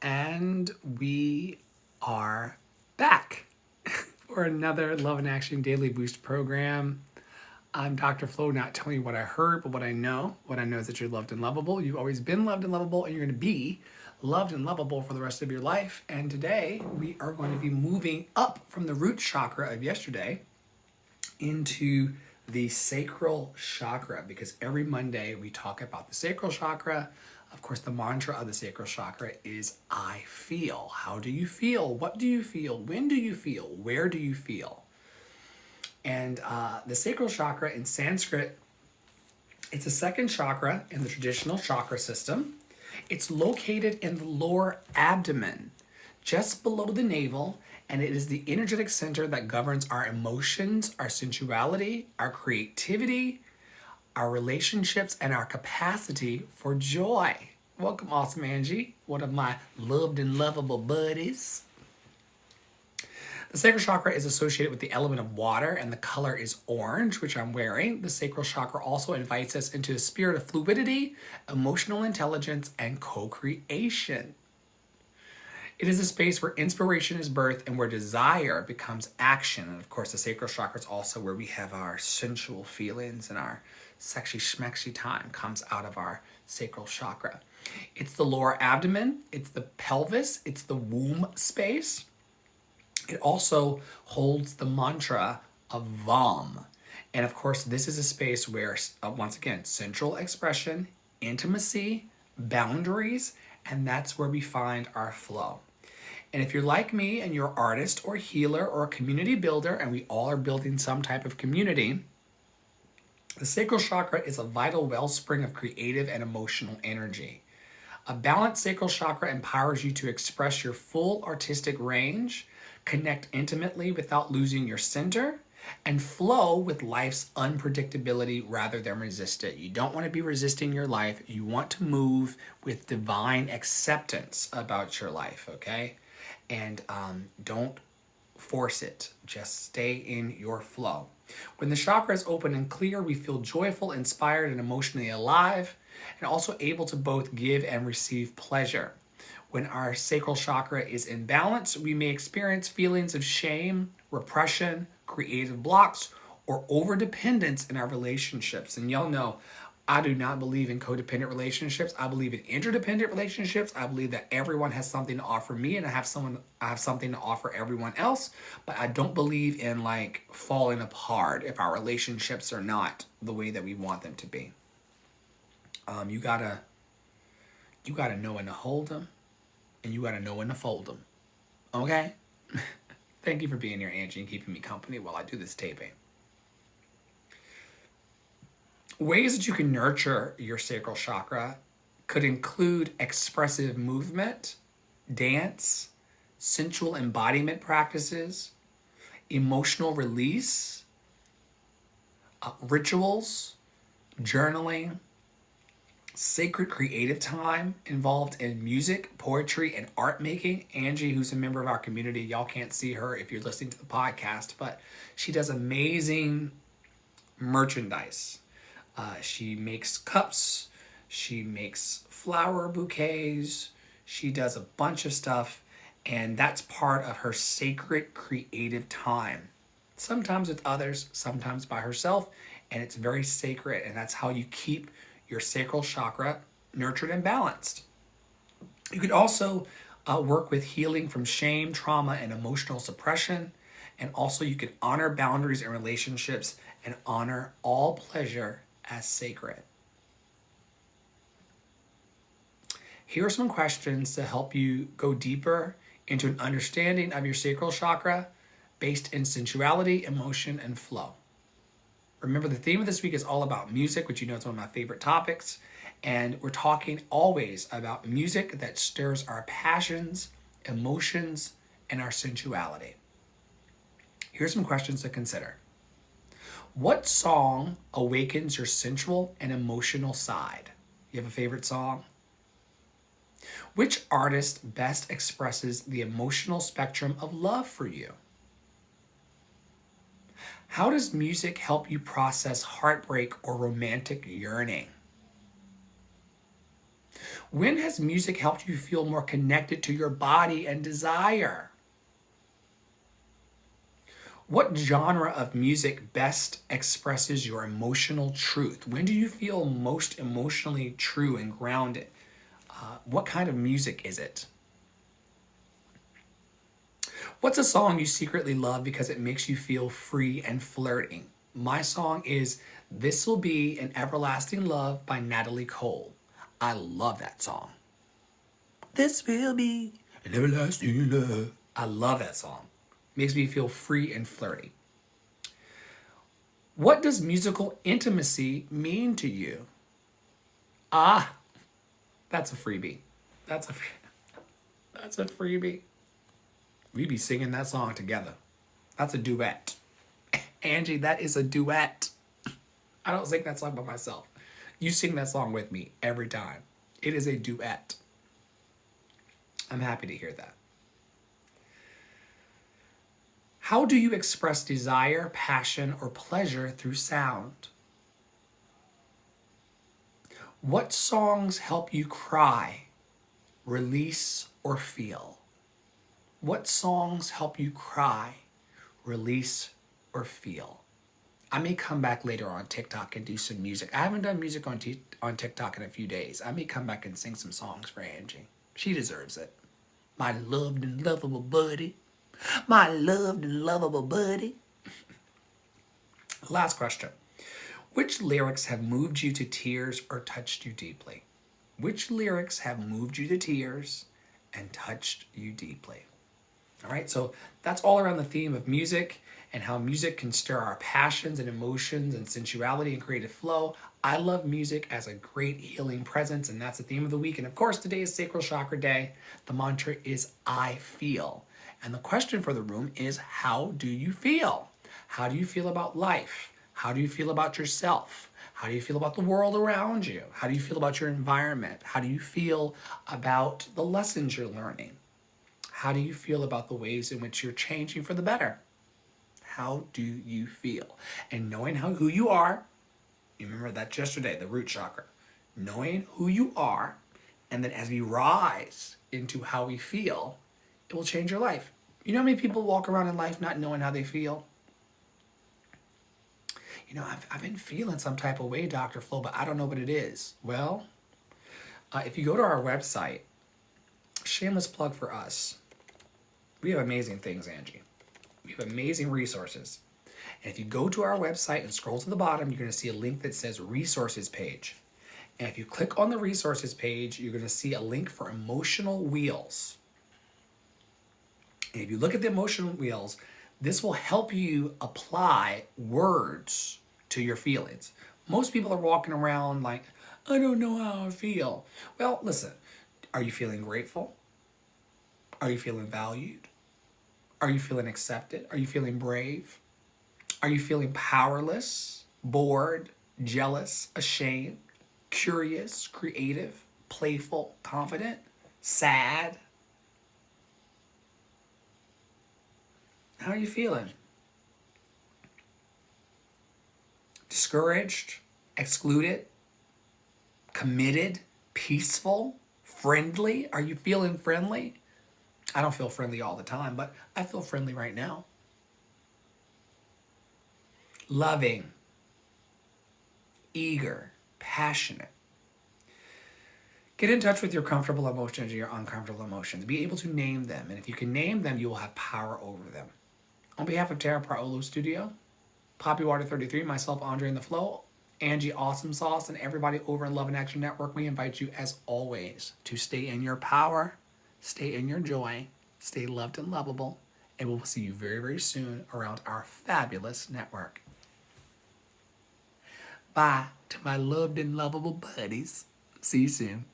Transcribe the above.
And we are back for another Love and Action Daily Boost program. I'm Dr. Flo, not telling you what I heard, but what I know. What I know is that you're loved and lovable. You've always been loved and lovable, and you're going to be loved and lovable for the rest of your life. And today, we are going to be moving up from the root chakra of yesterday into the sacral chakra, because every Monday we talk about the sacral chakra. Of course, the mantra of the sacral chakra is I feel. How do you feel? What do you feel? When do you feel? Where do you feel? And the sacral chakra in Sanskrit, it's the second chakra in the traditional chakra system. It's located in the lower abdomen, just below the navel, and it is the energetic center that governs our emotions, our sensuality, our creativity, our relationships, and our capacity for joy. Welcome, awesome Angie, one of my loved and lovable buddies. The sacral chakra is associated with the element of water, and the color is orange, which I'm wearing. The sacral chakra also invites us into a spirit of fluidity, emotional intelligence, and co-creation. It is a space where inspiration is birthed and where desire becomes action. And of course, the sacral chakra is also where we have our sensual feelings, and our sexy schmexy time comes out of our sacral chakra. It's the lower abdomen, it's the pelvis, it's the womb space. It also holds the mantra of VAM. And of course, this is a space where, once again, sensual expression, intimacy, boundaries, and that's where we find our flow. And if you're like me and you're an artist or healer or a community builder, and we all are building some type of community, the sacral chakra is a vital wellspring of creative and emotional energy. A balanced sacral chakra empowers you to express your full artistic range, connect intimately without losing your center, and flow with life's unpredictability rather than resist it. You don't want to be resisting your life. You want to move with divine acceptance about your life, okay? And don't force it. Just stay in your flow. When the chakra is open and clear, we feel joyful, inspired, and emotionally alive, and also able to both give and receive pleasure. When our sacral chakra is in balance, we may experience feelings of shame, repression, creative blocks, or overdependence in our relationships. And y'all know, I do not believe in codependent relationships. I believe in interdependent relationships. I believe that everyone has something to offer me, and I have something to offer everyone else. But I don't believe in like falling apart if our relationships are not the way that we want them to be. You gotta know when to hold them, and you gotta know when to fold them. Okay? Thank you for being here, Angie, and keeping me company while I do this taping. Ways that you can nurture your sacral chakra could include expressive movement, dance, sensual embodiment practices, emotional release, rituals, journaling, sacred creative time involved in music, poetry, and art making. Angie, who's a member of our community, y'all can't see her if you're listening to the podcast, but she does amazing merchandise. She makes cups, she makes flower bouquets, she does a bunch of stuff, and that's part of her sacred creative time. Sometimes with others, sometimes by herself, and it's very sacred, and that's how you keep your sacral chakra nurtured and balanced. You could also work with healing from shame, trauma, and emotional suppression. And also you could honor boundaries in relationships and honor all pleasure as sacred. Here are some questions to help you go deeper into an understanding of your sacral chakra based in sensuality, emotion, and flow. Remember, the theme of this week is all about music, which you know is one of my favorite topics. And we're talking always about music that stirs our passions, emotions, and our sensuality. Here's some questions to consider. What song awakens your sensual and emotional side? You have a favorite song? Which artist best expresses the emotional spectrum of love for you? How does music help you process heartbreak or romantic yearning? When has music helped you feel more connected to your body and desire? What genre of music best expresses your emotional truth? When do you feel most emotionally true and grounded? What kind of music is it? What's a song you secretly love because it makes you feel free and flirty? My song is This'll Be an Everlasting Love by Natalie Cole. I love that song. This will be an everlasting love. I love that song. Makes me feel free and flirty. What does musical intimacy mean to you? Ah, that's a freebie. That's a freebie. We be singing that song together. That's a duet. Angie, that is a duet. I don't sing that song by myself. You sing that song with me every time. It is a duet. I'm happy to hear that. How do you express desire, passion, or pleasure through sound? What songs help you cry, release, or feel? What songs help you cry, release, or feel? I may come back later on TikTok and do some music. I haven't done music on TikTok in a few days. I may come back and sing some songs for Angie. She deserves it. My loved and lovable buddy. My loved and lovable buddy. Last question. Which lyrics have moved you to tears or touched you deeply? Which lyrics have moved you to tears and touched you deeply? All right, so that's all around the theme of music and how music can stir our passions and emotions and sensuality and creative flow. I love music as a great healing presence, and that's the theme of the week. And of course, today is Sacral Chakra Day. The mantra is I feel. And the question for the room is, how do you feel? How do you feel about life? How do you feel about yourself? How do you feel about the world around you? How do you feel about your environment? How do you feel about the lessons you're learning? How do you feel about the ways in which you're changing for the better? How do you feel? And knowing who you are, you remember that yesterday, the root chakra. Knowing who you are, and then as we rise into how we feel, it will change your life. You know how many people walk around in life not knowing how they feel? You know, I've been feeling some type of way, Dr. Flo, but I don't know what it is. Well, if you go to our website, shameless plug for us, we have amazing things, Angie. We have amazing resources. And if you go to our website and scroll to the bottom, you're going to see a link that says resources page. And if you click on the resources page, you're going to see a link for emotional wheels. And if you look at the emotional wheels, this will help you apply words to your feelings. Most people are walking around like, I don't know how I feel. Well, listen, are you feeling grateful? Are you feeling valued? Are you feeling accepted? Are you feeling brave? Are you feeling powerless, bored, jealous, ashamed, curious, creative, playful, confident, sad? How are you feeling? Discouraged, excluded, committed, peaceful, friendly? Are you feeling friendly? I don't feel friendly all the time, but I feel friendly right now. Loving, eager, passionate. Get in touch with your comfortable emotions and your uncomfortable emotions. Be able to name them. And if you can name them, you will have power over them. On behalf of Tara Praolo Studio, Poppy Water 33, myself, Andre in the Flow, Angie Awesome Sauce, and everybody over in Love and Action Network, we invite you, as always, to stay in your power, stay in your joy, stay loved and lovable, and we'll see you very, very soon around our fabulous network. Bye to my loved and lovable buddies. See you soon.